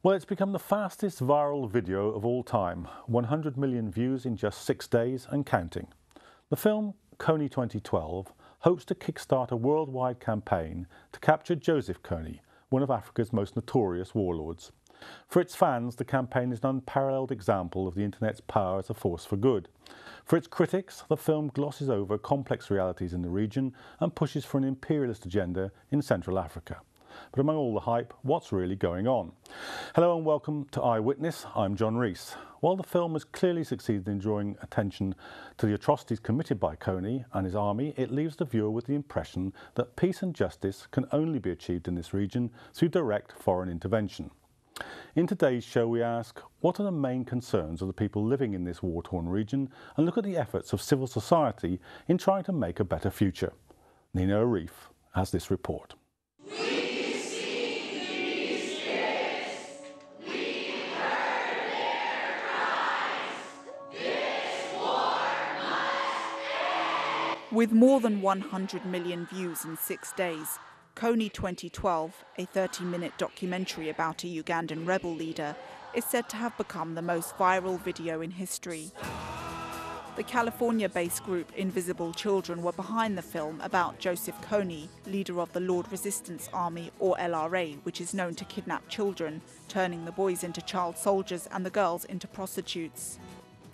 Well, it's become the fastest viral video of all time, 100 million views in just 6 days and counting. The film, Kony 2012, hopes to kickstart a worldwide campaign to capture Joseph Kony, one of Africa's most notorious warlords. For its fans, the campaign is an unparalleled example of the internet's power as a force for good. For its critics, the film glosses over complex realities in the region and pushes for an imperialist agenda in Central Africa. But among all the hype, what's really going on? Hello and welcome to Eyewitness. I'm John Rees. While the film has clearly succeeded in drawing attention to the atrocities committed by Kony and his army, it leaves the viewer with the impression that peace and justice can only be achieved in this region through direct foreign intervention. In today's show we ask, what are the main concerns of the people living in this war-torn region, and look at the efforts of civil society in trying to make a better future. Nina Arif has this report. With more than 100 million views in 6 days, Kony 2012, a 30-minute documentary about a Ugandan rebel leader, is said to have become the most viral video in history. The California-based group Invisible Children were behind the film about Joseph Kony, leader of the Lord Resistance Army, or LRA, which is known to kidnap children, turning the boys into child soldiers and the girls into prostitutes.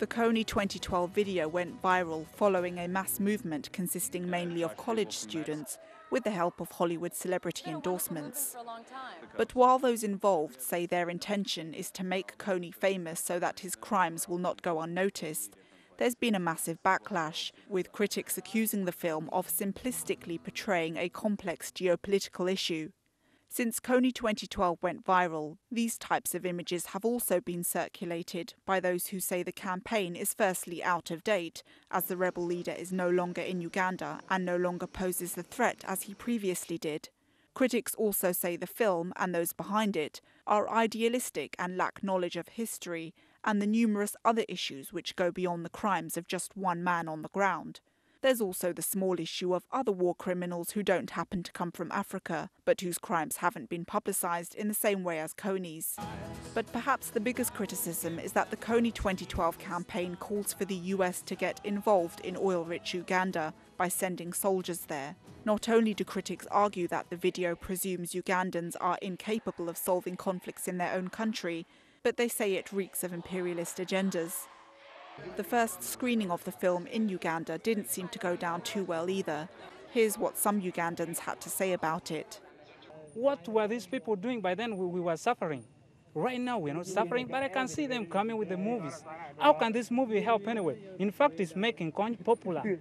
The Kony 2012 video went viral following a mass movement consisting mainly of college students, with the help of Hollywood celebrity endorsements. But while those involved say their intention is to make Kony famous so that his crimes will not go unnoticed, there's been a massive backlash, with critics accusing the film of simplistically portraying a complex geopolitical issue. Since Kony 2012 went viral, these types of images have also been circulated by those who say the campaign is firstly out of date, as the rebel leader is no longer in Uganda and no longer poses the threat as he previously did. Critics also say the film, and those behind it, are idealistic and lack knowledge of history and the numerous other issues which go beyond the crimes of just one man on the ground. There's also the small issue of other war criminals who don't happen to come from Africa, but whose crimes haven't been publicised in the same way as Kony's. But perhaps the biggest criticism is that the Kony 2012 campaign calls for the US to get involved in oil-rich Uganda by sending soldiers there. Not only do critics argue that the video presumes Ugandans are incapable of solving conflicts in their own country, but they say it reeks of imperialist agendas. The first screening of the film in Uganda didn't seem to go down too well either. Here's what some Ugandans had to say about it. What were these people doing? By then we were suffering. Right now we're not suffering, but I can see them coming with the movies. How can this movie help anyway? In fact, it's making Kony popular.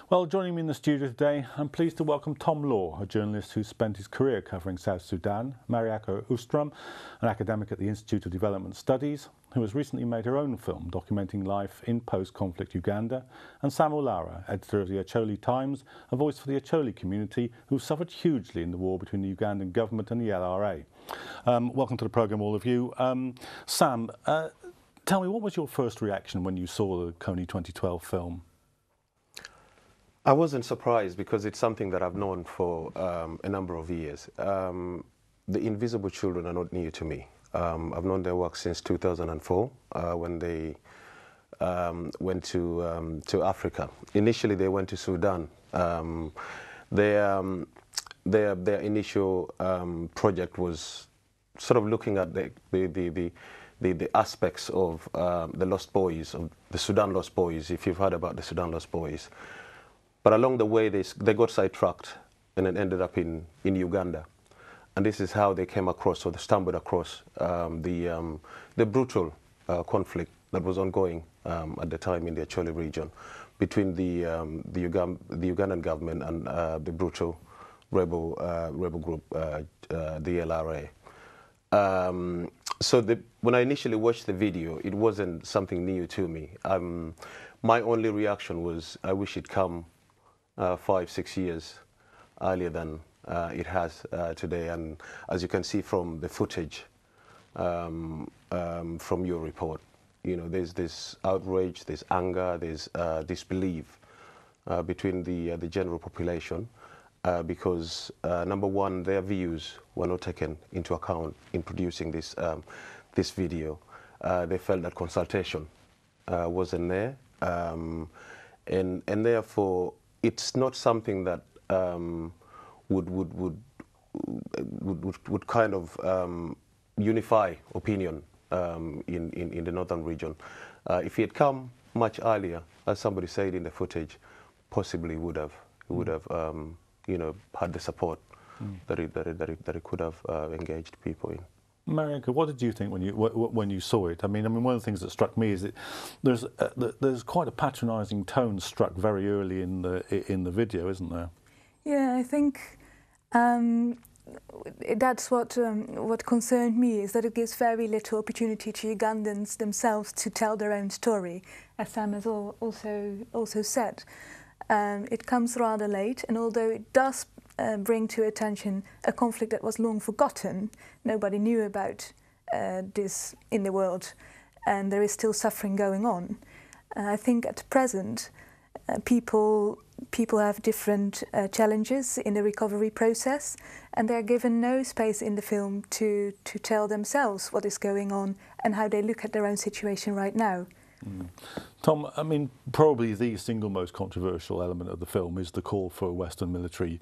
Well, joining me in the studio today, I'm pleased to welcome Tom Law, a journalist who spent his career covering South Sudan, Mariako Ustrom, an academic at the Institute of Development Studies, who has recently made her own film documenting life in post-conflict Uganda, and Sam Olara, editor of the Acholi Times, a voice for the Acholi community who suffered hugely in the war between the Ugandan government and the LRA. Welcome to the programme, all of you. Sam, tell me, what was your first reaction when you saw the Kony 2012 film? I wasn't surprised because it's something that I've known for a number of years. The Invisible Children are not new to me. I've known their work since 2004 when they went to Africa. Initially, they went to Sudan. Their initial project was sort of looking at the aspects of the Lost Boys, of the Sudan Lost Boys, if you've heard about the Sudan Lost Boys. But along the way, they got sidetracked and then ended up in Uganda. And this is how they came across, or they stumbled across, the brutal conflict that was ongoing at the time in the Acholi region between the Ugandan government and the brutal rebel group, the LRA. So when I initially watched the video, it wasn't something new to me. My only reaction was, I wish it'd come 5-6 years earlier than it has today. And as you can see from the footage from your report, you know, there's this outrage, there's anger, there's disbelief between the general population. because number one, their views were not taken into account in producing this this video. They felt that consultation wasn't there, and therefore it's not something that would kind of unify opinion in the northern region. If he had come much earlier, as somebody said in the footage, possibly would have you know, had the support that it could have engaged people in. Marianka, what did you think when you saw it? I mean, one of the things that struck me is that there's quite a patronising tone struck very early in the video, isn't there? Yeah, I think that's what concerned me, is that it gives very little opportunity to Ugandans themselves to tell their own story, as Sam has also said. It comes rather late, and although it does bring to attention a conflict that was long forgotten, nobody knew about this in the world, and there is still suffering going on. I think at present people have different challenges in the recovery process, and they're given no space in the film to tell themselves what is going on and how they look at their own situation right now. Tom, I mean, probably the single most controversial element of the film is the call for Western military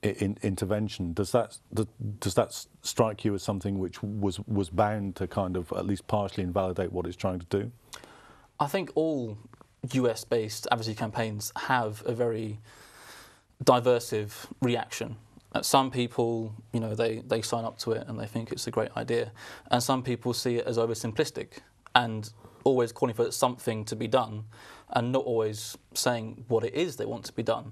intervention. Does that strike you as something which was bound to kind of at least partially invalidate what it's trying to do? I think all US-based advocacy campaigns have a very diversive reaction. Some people, you know, they sign up to it and they think it's a great idea, and some people see it as oversimplistic and always calling for something to be done and not always saying what it is they want to be done.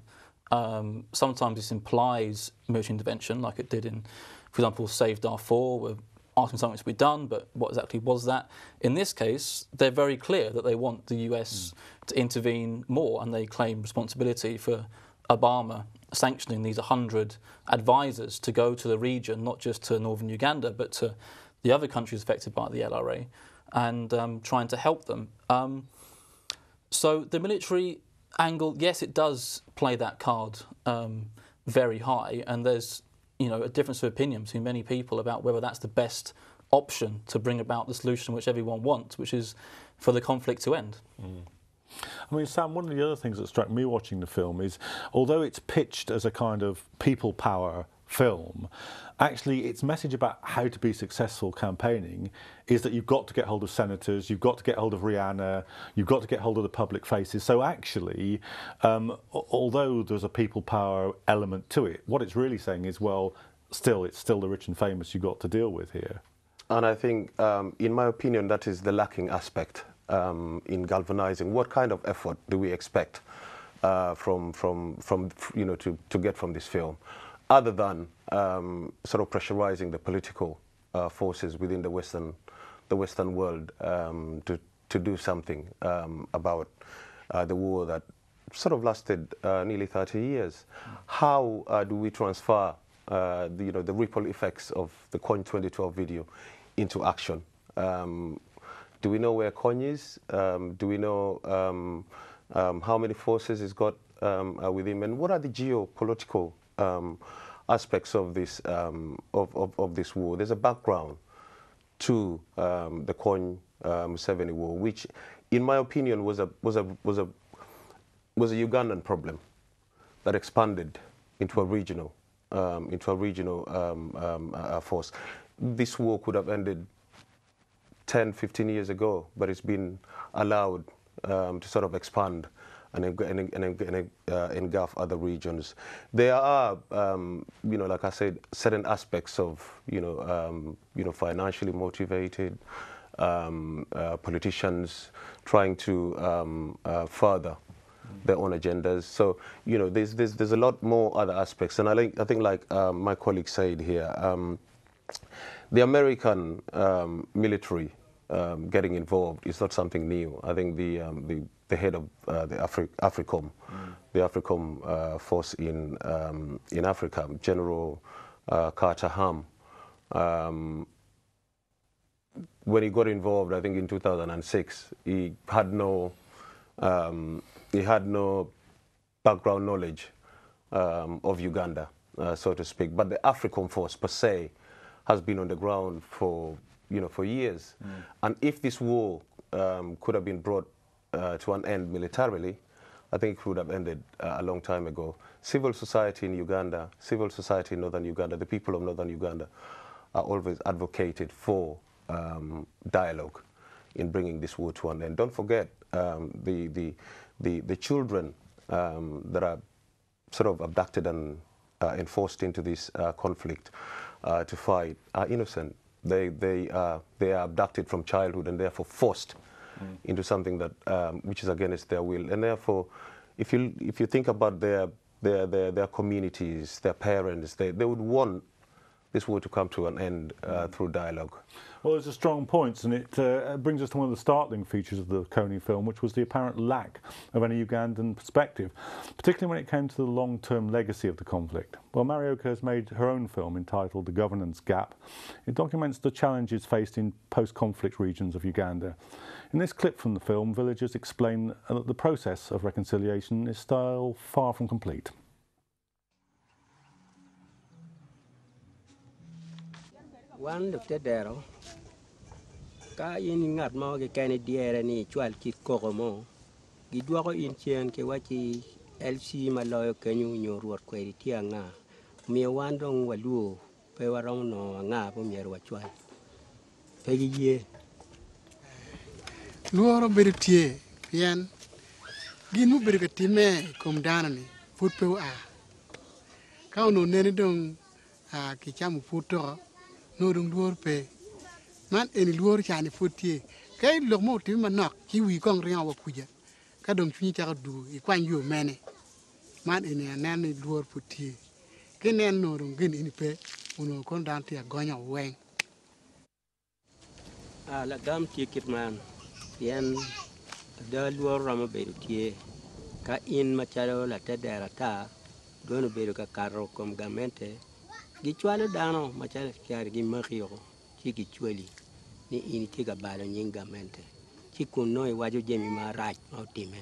Sometimes this implies military intervention, like it did in, for example, Save Darfur, where asking something to be done, but what exactly was that? In this case, they're very clear that they want the US to intervene more, and they claim responsibility for Obama sanctioning these 100 advisors to go to the region, not just to northern Uganda, but to the other countries affected by the LRA, and trying to help them. So the military angle, yes, it does play that card very high, and there's, you know, a difference of opinion between many people about whether that's the best option to bring about the solution which everyone wants, which is for the conflict to end. I mean, Sam, one of the other things that struck me watching the film is, although it's pitched as a kind of people power film, actually its message about how to be successful campaigning is that you've got to get hold of senators, you've got to get hold of Rihanna, you've got to get hold of the public faces. So actually, although there's a people power element to it, what it's really saying is, well, it's still the rich and famous you've got to deal with here. And I think, in my opinion, that is the lacking aspect in galvanizing. What kind of effort do we expect from you know, to get from this film, other than sort of pressurizing the political forces within the Western world to do something about the war that sort of lasted nearly 30 years. How do we transfer you know, the ripple effects of the Kony 2012 video into action? Do we know where Kony is? Do we know how many forces he's got with him, and what are the geopolitical aspects of this this war? There's a background to the Kony Museveni war, which, in my opinion, was a Ugandan problem that expanded into a regional force. This war could have ended 10, 15 years ago, but it's been allowed to sort of expand and engulf other regions. There are, you know, like I said, certain aspects of, you know, financially motivated politicians trying to further their own agendas. So, you know, there's a lot more other aspects, and I think like my colleague said here, the American military getting involved is not something new. I think the head of the AFRICOM, the AFRICOM force in Africa, General Carter Ham, when he got involved, I think in 2006, he had no background knowledge of Uganda. so to speak. But the African force per se has been on the ground for, for years. And if this war could have been brought to an end militarily, I think it would have ended a long time ago. Civil society in Uganda, civil society in northern Uganda, the people of northern Uganda are always advocated for dialogue in bringing this war to an end. Don't forget the children that are sort of abducted and enforced into this conflict to fight are innocent. They are abducted from childhood and therefore forced into something that which is against their will. And therefore, if you think about their communities, their parents, they would want this war to come to an end through dialogue. Well, there's a strong point, and it brings us to one of the startling features of the Kony film, which was the apparent lack of any Ugandan perspective, particularly when it came to the long-term legacy of the conflict. Well, Marioka has made her own film entitled The Governance Gap. It documents the challenges faced in post-conflict regions of Uganda. In this clip from the film, villagers explain that the process of reconciliation is still far from complete. One of the dero, ka in ngat mo ke kani diere ni chwal kit koko mo, gidwako in chien ke wachi LC maloyo kenyu nyoruot kwe tia nga, mi wandong waluo pe warong no nga po mier wachwal. Pegi ye. Luoro bedo tie, pien, ginu bedo ke time kum danani, put pe a. Ka ono nene dong ki chamu puto, no dong luor pe. Man eni luor chani putie. Kay lok mo time manok, ki wi kong ringa wakuja. Ka dong chuni chaka du, ikwan yu mene. Man eni anene luor putie. Kenen no dong gin ini pe, uno kon danti a gonya weng. La gam tikit man. Yan da luor rama bedo tie. Ka in machado la tedera ta, dono bedo ka karo kom gamente. Gichwalo dano machalo kiari gi mario chi gichwali ni ini tiga balo nyinga mente chi kuno iwajo jemi ma rach ma otime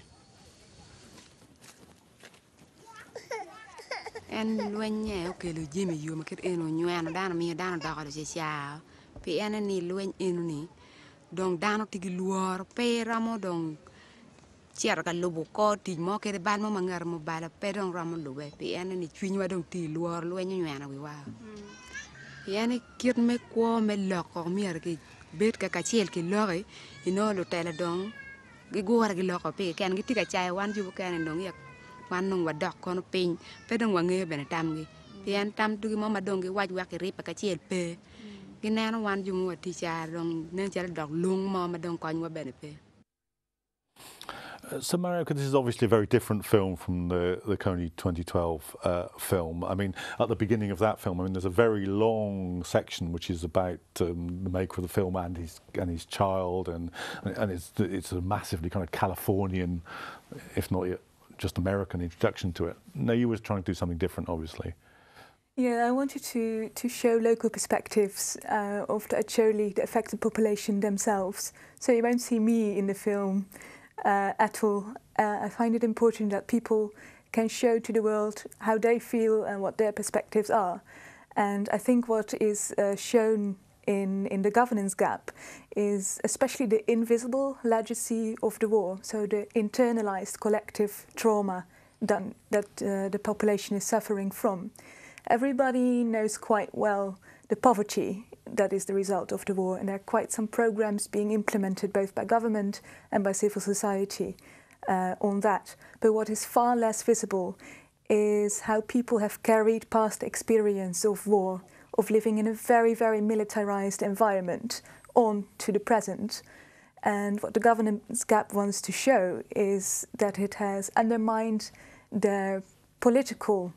en luenye okelo jemi yo maket eno nywano dano mi dano dako se sia pi en ni luen eno ni dong dano tigi luor pe ramo dong chiar ka lubu ko ti mo ke ban mo mangar mo bala pe dong ramo lube pi en ni chwinywa dong ti luor luenye nywano wi wa yani kit me kwo me loko mier ki bet ka kachiel ki lori ino lo tele dong gi gwar gi loko pe ken gi tika chai wan ju ken dong yak wan nong wadok kono piny pe dong wange bene tam gi pien tam tu gi mo madong gi waj wak ri pa kachiel pe gi neno wan ju mo ti cha dong nen chal dok lung mo madong kon wa bene pe. So, Marioka, this is obviously a very different film from the Kony 2012 film. I mean, at the beginning of that film, I mean, there's a very long section which is about the maker of the film and his child, and it's a massively kind of Californian, if not just American, introduction to it. Now, you were trying to do something different, obviously. Yeah, I wanted to show local perspectives of the Acholi, the affected population themselves. So you won't see me in the film at all. I find it important that people can show to the world how they feel and what their perspectives are. And I think what is shown in the governance gap is especially the invisible legacy of the war, so the internalized collective trauma that the population is suffering from. Everybody knows quite well the poverty that is the result of the war, and there are quite some programs being implemented both by government and by civil society on that. But what is far less visible is how people have carried past experience of war, of living in a very, very militarized environment, on to the present. And what the governance gap wants to show is that it has undermined their political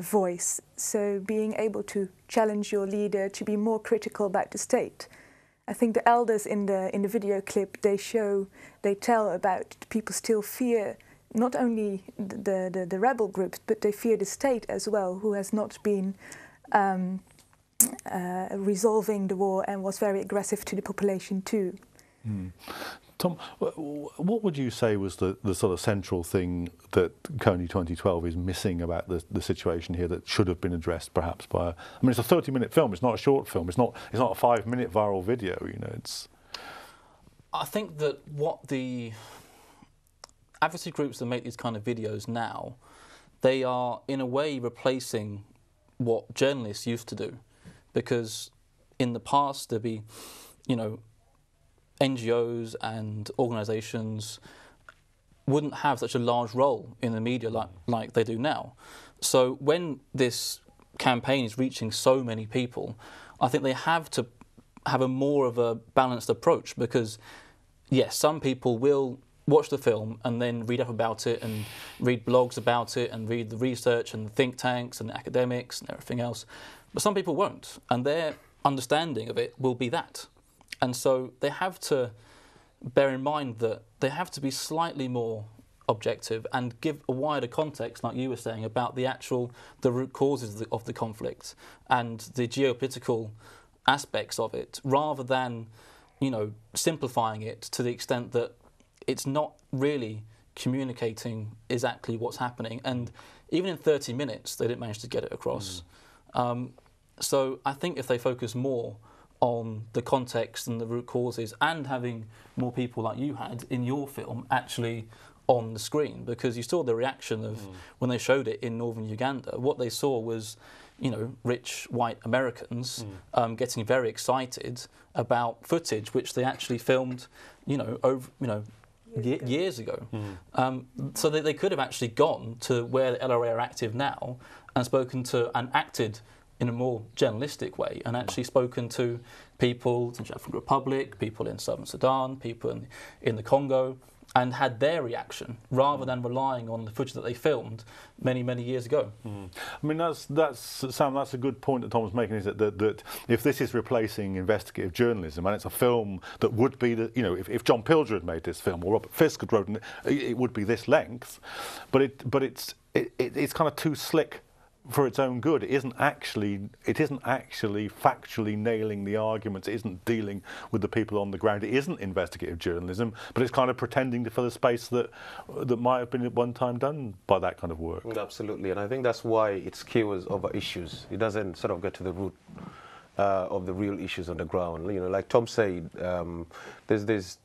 voice, so being able to challenge your leader, to be more critical about the state. I think the elders in the video clip, they tell about people still fear not only the rebel groups, but they fear the state as well, who has not been resolving the war and was very aggressive to the population too. Tom, what would you say was the sort of central thing that Kony 2012 is missing about the situation here that should have been addressed perhaps by I mean, it's a 30-minute film, it's not a short film, it's not a 5-minute viral video, you know, it's... I think that what the advocacy groups that make these kind of videos now, they are in a way replacing what journalists used to do, because in the past there'd be, you know, NGOs and organisations wouldn't have such a large role in the media like they do now. So when this campaign is reaching so many people, I think they have to have a more of a balanced approach, because yes, some people will watch the film and then read up about it and read blogs about it and read the research and the think tanks and the academics and everything else, but some people won't, and their understanding of it will be that. And so they have to bear in mind that they have to be slightly more objective and give a wider context, like you were saying, about the root causes of the conflict and the geopolitical aspects of it, rather than, you know, simplifying it to the extent that it's not really communicating exactly what's happening. And even in 30 minutes, they didn't manage to get it across. So I think if they focus more on the context and the root causes, and having more people like you had in your film actually on the screen, because you saw the reaction of when they showed it in northern Uganda, what they saw was, you know, rich white Americans getting very excited about footage which they actually filmed, you know, over, you know, years ago. So they could have actually gone to where the LRA are active now and spoken to and acted in a more journalistic way, and actually spoken to people in the African Republic, people in Southern Sudan, people in the Congo, and had their reaction, rather than relying on the footage that they filmed many, many years ago. I mean, Sam, that's a good point that Tom was making, is that if this is replacing investigative journalism, and it's a film that would be, you know, if John Pilger had made this film, or Robert Fisk had written it, it would be this length, but it's kind of too slick for its own good. It isn't actually factually nailing the arguments. It isn't dealing with the people on the ground. It isn't investigative journalism, but it's kind of pretending to fill a space that might have been at one time done by that kind of work. Absolutely, and I think that's why it skewers over issues. It doesn't sort of get to the root of the real issues on the ground. You know, like Tom said, there's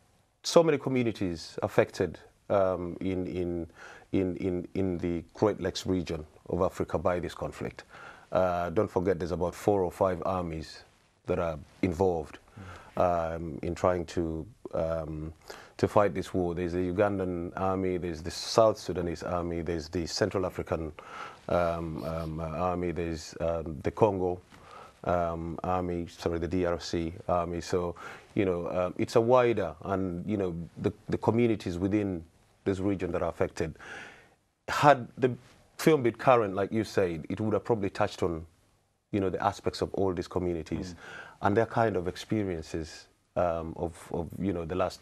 so many communities affected in the Great Lakes region of Africa by this conflict. Don't forget, there's about 4 or 5 armies that are involved in trying to fight this war. There's the Ugandan army, there's the South Sudanese army, there's the Central African army, there's the Congo army, sorry, the DRC army. So, you know, it's a wider, and, you know, the communities within this region that are affected. Had the film been current, like you said, it would have probably touched on, you know, the aspects of all these communities and their kind of experiences of you know, the last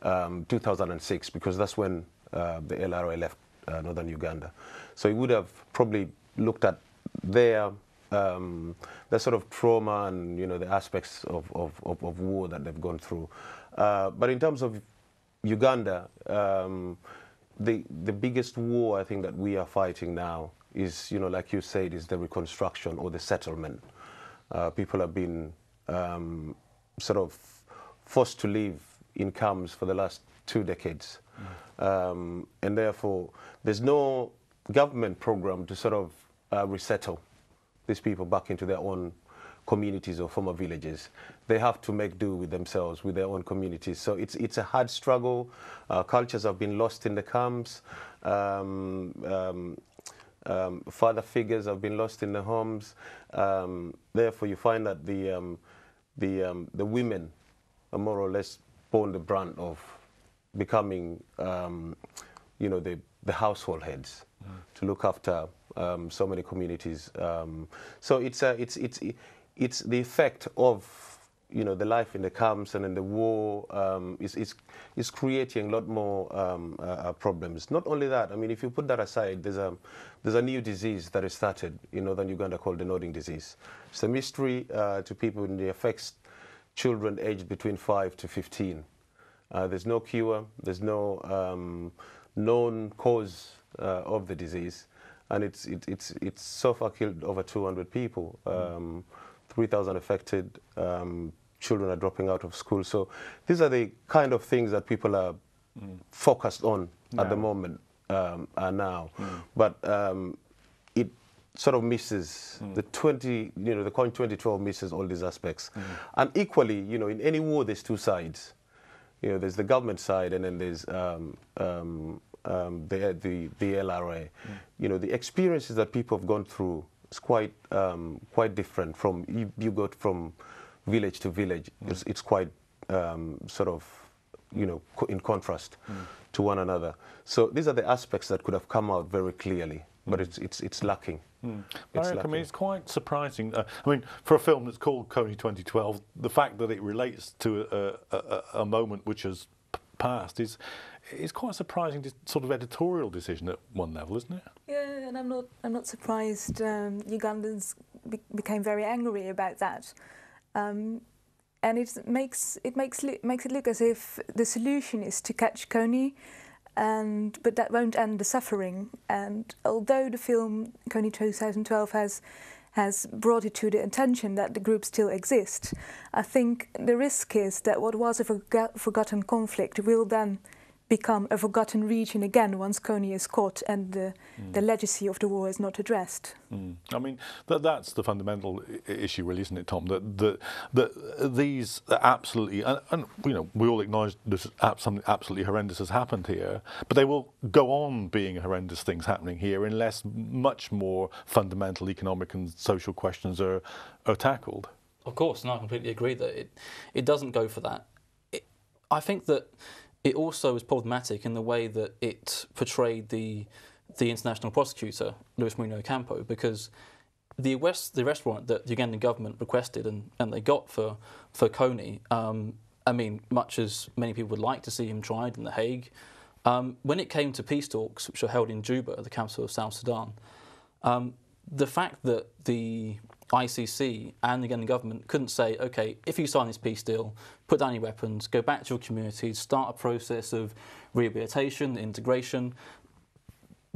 2006, because that's when the LRA left northern Uganda. So it would have probably looked at their sort of trauma and, you know, the aspects of war that they've gone through. But in terms of Uganda, the biggest war I think that we are fighting now is, you know, like you said, is the reconstruction or the settlement. People have been sort of forced to live in camps for the last 2 decades. And therefore, there's no government program to sort of resettle these people back into their own communities or former villages. They have to make do with themselves, with their own communities. So it's a hard struggle. Cultures have been lost in the camps. Father figures have been lost in the homes. Therefore, you find that the women are more or less borne the brunt of becoming, you know, the household heads to look after so many communities. So it's the effect of, you know, the life in the camps and in the war is creating a lot more problems. Not only that, I mean, if you put that aside, there's a new disease that has started in northern Uganda called the nodding disease. It's a mystery to people, and it affects children aged between 5 to 15. There's no cure. There's no known cause of the disease, and it's so far killed over 200 people. 3,000 affected. Children are dropping out of school. So these are the kind of things that people are focused on at the moment now. But it sort of misses the the coin 2012 misses all these aspects. And equally, in any war, there's two sides. There's the government side, and then there's the LRA. The experiences that people have gone through is quite different. From you go from village to village. It's quite sort of in contrast to one another. So these are the aspects that could have come out very clearly, but it's lacking. It's quite surprising. For a film that's called Kony 2012, the fact that it relates to a moment which has passed is quite a surprising sort of editorial decision at one level, isn't it? Yeah, and I'm not surprised. Ugandans became very angry about that, and it makes it look as if the solution is to catch Kony. But that won't end the suffering. And although the film Kony 2012 has brought it to the attention that the group still exists, I think the risk is that what was a forgotten conflict will then become a forgotten region again once Kony is caught and the legacy of the war is not addressed. That's the fundamental issue, really, isn't it, Tom? That these absolutely, and we all acknowledge this something absolutely horrendous has happened here, but they will go on being horrendous things happening here unless much more fundamental economic and social questions are tackled. Of course, and I completely agree that it doesn't go for that. I think that it also is problematic in the way that it portrayed the international prosecutor, Luis Moreno Ocampo, because the arrest warrant that the Ugandan government requested and they got for Kony, much as many people would like to see him tried in The Hague, when it came to peace talks, which were held in Juba, the capital of South Sudan, the fact that the ICC and the Ugandan government couldn't say, okay, if you sign this peace deal, put down your weapons, go back to your communities, start a process of rehabilitation, integration.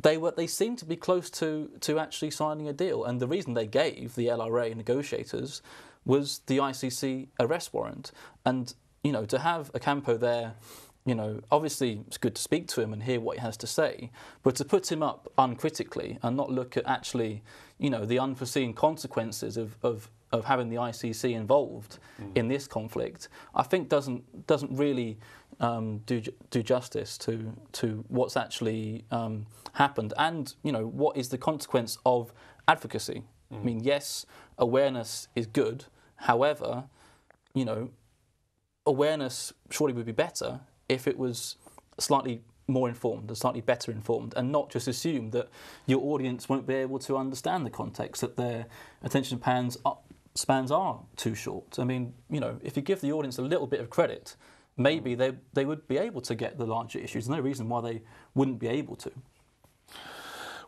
They seemed to be close to actually signing a deal, and the reason they gave the LRA negotiators was the ICC arrest warrant. And to have Ocampo there, obviously it's good to speak to him and hear what he has to say, but to put him up uncritically and not look at actually, the unforeseen consequences of having the ICC involved in this conflict, I think doesn't really do justice to what's actually happened, and what is the consequence of advocacy. Yes, awareness is good. However, awareness surely would be better if it was slightly more informed and slightly better informed, and not just assume that your audience won't be able to understand the context, that their attention spans are too short. If you give the audience a little bit of credit, maybe they would be able to get the larger issues. There's no reason why they wouldn't be able to.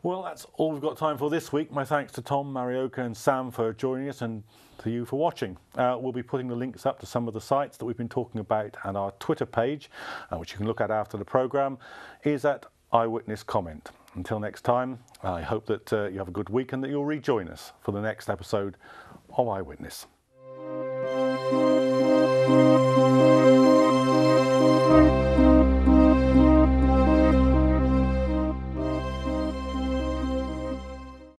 Well, that's all we've got time for this week. My thanks to Tom, Marioka and Sam for joining us, and to you for watching. We'll be putting the links up to some of the sites that we've been talking about, and our Twitter page, which you can look at after the programme, is at Eyewitness Comment. Until next time, I hope that you have a good week and that you'll rejoin us for the next episode of Eyewitness.